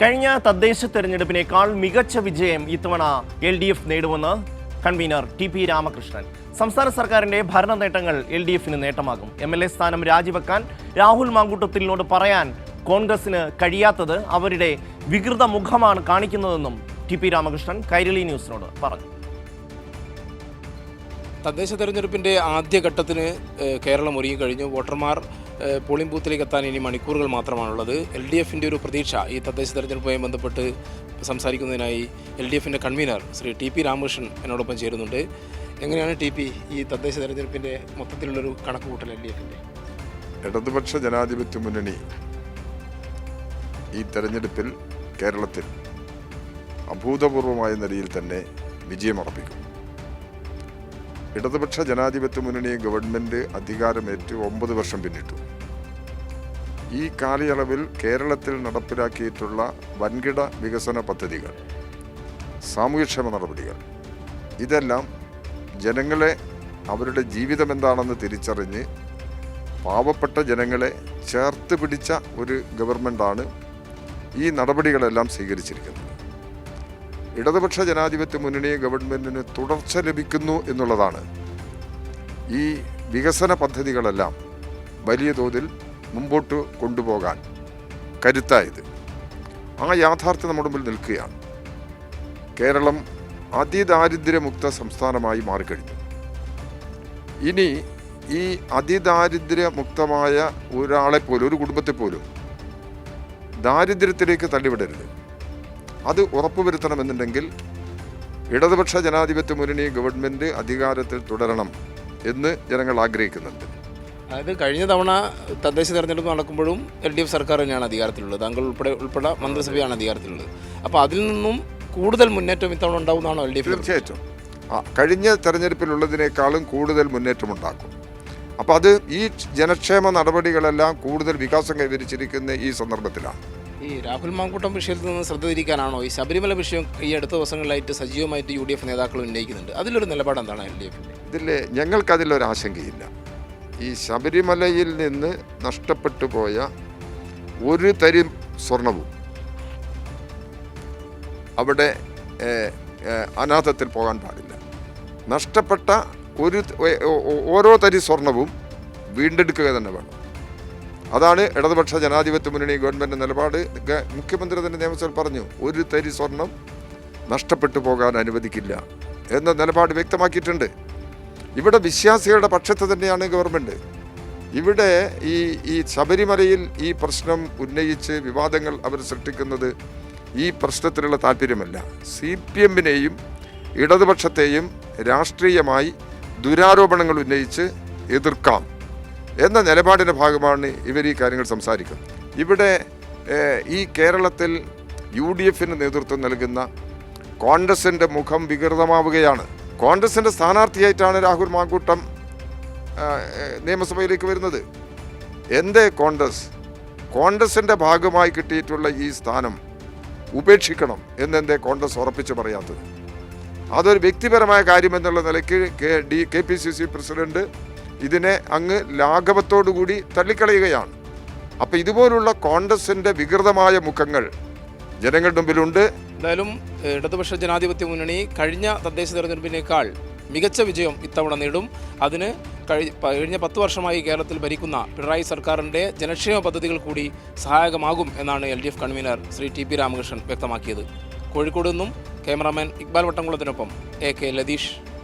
കഴിഞ്ഞ തദ്ദേശ തെരഞ്ഞെടുപ്പിനേക്കാൾ മികച്ച വിജയം ഇത്തവണ LDF നേടുമെന്ന് കൺവീനർ TP രാമകൃഷ്ണൻ. സംസ്ഥാന സർക്കാരിന്റെ ഭരണ നേട്ടങ്ങൾ LDFന് നേട്ടമാകും. MLA സ്ഥാനം രാജിവെക്കാൻ രാഹുൽ മാങ്കൂട്ടത്തിലിനോട് പറയാൻ കോൺഗ്രസിന് കഴിയാത്തത് അവരുടെ വികൃത മുഖമാണ് കാണിക്കുന്നതെന്നും TP രാമകൃഷ്ണൻ കൈരളി ന്യൂസിനോട് പറഞ്ഞു. തദ്ദേശ തെരഞ്ഞെടുപ്പിൻ്റെ ആദ്യഘട്ടത്തിന് കേരളം ഒരുങ്ങിക്കഴിഞ്ഞു. വോട്ടർമാർ പോളിംഗ് ബൂത്തിലേക്ക് എത്താൻ ഇനി മണിക്കൂറുകൾ മാത്രമാണുള്ളത്. LDFൻ്റെ ഒരു പ്രതീക്ഷ ഈ തദ്ദേശ തെരഞ്ഞെടുപ്പുമായി ബന്ധപ്പെട്ട് സംസാരിക്കുന്നതിനായി LDFൻ്റെ കൺവീനർ ശ്രീ TP രാമകൃഷ്ണൻ എന്നോടൊപ്പം ചേരുന്നുണ്ട്. എങ്ങനെയാണ് TP ഈ തദ്ദേശ തെരഞ്ഞെടുപ്പിൻ്റെ മൊത്തത്തിലുള്ളൊരു കണക്കുകൂട്ടൽ LDFൻ്റെ? ഇടതുപക്ഷ ജനാധിപത്യ മുന്നണി ഈ തെരഞ്ഞെടുപ്പിൽ കേരളത്തിൽ അഭൂതപൂർവമായ നിലയിൽ തന്നെ വിജയമുറപ്പിക്കും. ഇടതുപക്ഷ ജനാധിപത്യ മുന്നണി ഗവൺമെൻറ് അധികാരമേറ്റ് 9 വർഷം പിന്നിട്ടു. ഈ കാലയളവിൽ കേരളത്തിൽ നടപ്പിലാക്കിയിട്ടുള്ള വൻകിട വികസന പദ്ധതികൾ, സാമൂഹ്യക്ഷേമ നടപടികൾ, ഇതെല്ലാം ജനങ്ങളെ അവരുടെ ജീവിതം എന്താണെന്ന് തിരിച്ചറിഞ്ഞ് പാവപ്പെട്ട ജനങ്ങളെ ചേർത്ത് പിടിച്ച ഒരു ഗവൺമെൻറ്റാണ് ഈ നടപടികളെല്ലാം സ്വീകരിച്ചിരിക്കുന്നത്. ഇടതുപക്ഷ ജനാധിപത്യ മുന്നണി ഗവൺമെൻറ്റിന് തുടർച്ച ലഭിക്കുന്നു എന്നുള്ളതാണ് ഈ വികസന പദ്ധതികളെല്ലാം വലിയ തോതിൽ മുമ്പോട്ട് കൊണ്ടുപോകാൻ കരുത്തായത്. ആ യാഥാർത്ഥ്യം നമ്മുടെ മുമ്പിൽ നിൽക്കുകയാണ്. കേരളം അതിദാരിദ്ര്യമുക്ത സംസ്ഥാനമായി മാറിക്കഴിഞ്ഞു. ഇനി ഈ അതിദാരിദ്ര്യമുക്തമായ ഒരാളെപ്പോലും, ഒരു കുടുംബത്തെപ്പോലും ദാരിദ്ര്യത്തിലേക്ക് തള്ളിവിടരുത്. അത് ഉറപ്പുവരുത്തണമെന്നുണ്ടെങ്കിൽ ഇടതുപക്ഷ ജനാധിപത്യ മുന്നണി ഗവൺമെൻറ് അധികാരത്തിൽ തുടരണം എന്ന് ജനങ്ങൾ ആഗ്രഹിക്കുന്നുണ്ട്. അതായത് കഴിഞ്ഞ തവണ തദ്ദേശ തെരഞ്ഞെടുപ്പ് നടക്കുമ്പോഴും LDF സർക്കാർ തന്നെയാണ് അധികാരത്തിലുള്ളത്. താങ്കൾ ഉൾപ്പെടെ മന്ത്രിസഭയാണ് അധികാരത്തിലുള്ളത്. അപ്പോൾ അതിൽ നിന്നും കൂടുതൽ മുന്നേറ്റം ഇത്തവണ ഉണ്ടാവുന്നതാണോ LDF? തീർച്ചയായിട്ടും കഴിഞ്ഞ തെരഞ്ഞെടുപ്പിലുള്ളതിനേക്കാളും കൂടുതൽ മുന്നേറ്റമുണ്ടാക്കും. അപ്പോൾ അത് ഈ ജനക്ഷേമ നടപടികളെല്ലാം കൂടുതൽ വികാസം കൈവരിച്ചിരിക്കുന്ന ഈ സന്ദർഭത്തിലാണ്. ഈ രാഹുൽ മാങ്കൂട്ടം വിഷയത്തിൽ നിന്ന് ശ്രദ്ധ തിരിക്കാനാണോ ഈ ശബരിമല വിഷയം ഈ അടുത്ത ദിവസങ്ങളിലായിട്ട് സജീവമായിട്ട് UDF നേതാക്കൾ ഉന്നയിക്കുന്നുണ്ട്? അതിലൊരു നിലപാട് എന്താണ് LDF? ഞങ്ങൾക്കതിലൊരാശങ്കയില്ല. ഈ ശബരിമലയിൽ നിന്ന് നഷ്ടപ്പെട്ടു പോയ ഒരു തരി സ്വർണവും അവിടെ അനാഥത്തിൽ പോകാൻ പാടില്ല. നഷ്ടപ്പെട്ട ഓരോ തരി സ്വർണവും വീണ്ടെടുക്കുക തന്നെ വേണം. അതാണ് ഇടതുപക്ഷ ജനാധിപത്യ മുന്നണി ഗവൺമെൻറ് നിലപാട്. മുഖ്യമന്ത്രി തന്നെ നിയമസഭയിൽ പറഞ്ഞു, ഒരു തരി സ്വർണം നഷ്ടപ്പെട്ടു പോകാൻ അനുവദിക്കില്ല എന്ന നിലപാട് വ്യക്തമാക്കിയിട്ടുണ്ട്. ഇവിടെ വിശ്വാസികളുടെ പക്ഷത്ത് തന്നെയാണ് ഗവൺമെൻറ്. ഇവിടെ ഈ ശബരിമലയിൽ ഈ പ്രശ്നം ഉന്നയിച്ച് വിവാദങ്ങൾ അവർ സൃഷ്ടിക്കുന്നത് ഈ പ്രശ്നത്തിലുള്ള താല്പര്യമല്ല. CPM-നെയും ഇടതുപക്ഷത്തെയും രാഷ്ട്രീയമായി ദുരാരോപണങ്ങൾ ഉന്നയിച്ച് എതിർക്കാം എന്ന നിലപാടിൻ്റെ ഭാഗമാണ് ഇവർ ഈ കാര്യങ്ങൾ സംസാരിക്കുന്നത്. ഇവിടെ ഈ കേരളത്തിൽ UDF-ന് നേതൃത്വം നൽകുന്ന കോൺഗ്രസിൻ്റെ മുഖം വികൃതമാവുകയാണ്. കോൺഗ്രസിൻ്റെ സ്ഥാനാർത്ഥിയായിട്ടാണ് രാഹുൽ മാങ്കൂട്ടം നിയമസഭയിലേക്ക് വരുന്നത്. എന്തേ കോൺഗ്രസിൻ്റെ ഭാഗമായി കിട്ടിയിട്ടുള്ള ഈ സ്ഥാനം ഉപേക്ഷിക്കണം എന്നെന്തേ കോൺഗ്രസ് ഉറപ്പിച്ച് പറയാത്തത്? അതൊരു വ്യക്തിപരമായ കാര്യമെന്നുള്ള നിലയ്ക്ക് KPCC പ്രസിഡന്റ് ഇതിനെ അങ്ങ് ലാഘവത്തോടുകൂടി തള്ളിക്കളയുകയാണ്. അപ്പം ഇതുപോലുള്ള കോൺഗ്രസിൻ്റെ വികൃതമായ മുഖങ്ങൾ ജനങ്ങളുടെ മുമ്പിലുണ്ട്. എന്തായാലും ഇടതുപക്ഷ ജനാധിപത്യ മുന്നണി കഴിഞ്ഞ തദ്ദേശ തെരഞ്ഞെടുപ്പിനേക്കാൾ മികച്ച വിജയം ഇത്തവണ നേടും. അതിന് കഴിഞ്ഞ 10 വർഷമായി കേരളത്തിൽ ഭരിക്കുന്ന പിണറായി സർക്കാരിൻ്റെ ജനക്ഷേമ പദ്ധതികൾ കൂടി സഹായകമാകും എന്നാണ് LDF convener Shri TP Ramakrishnan വ്യക്തമാക്കിയത്. കോഴിക്കോട് നിന്നും ക്യാമറാമാൻ ഇക്ബാൽ വട്ടംകുളത്തിനൊപ്പം AK ലതീഷ്.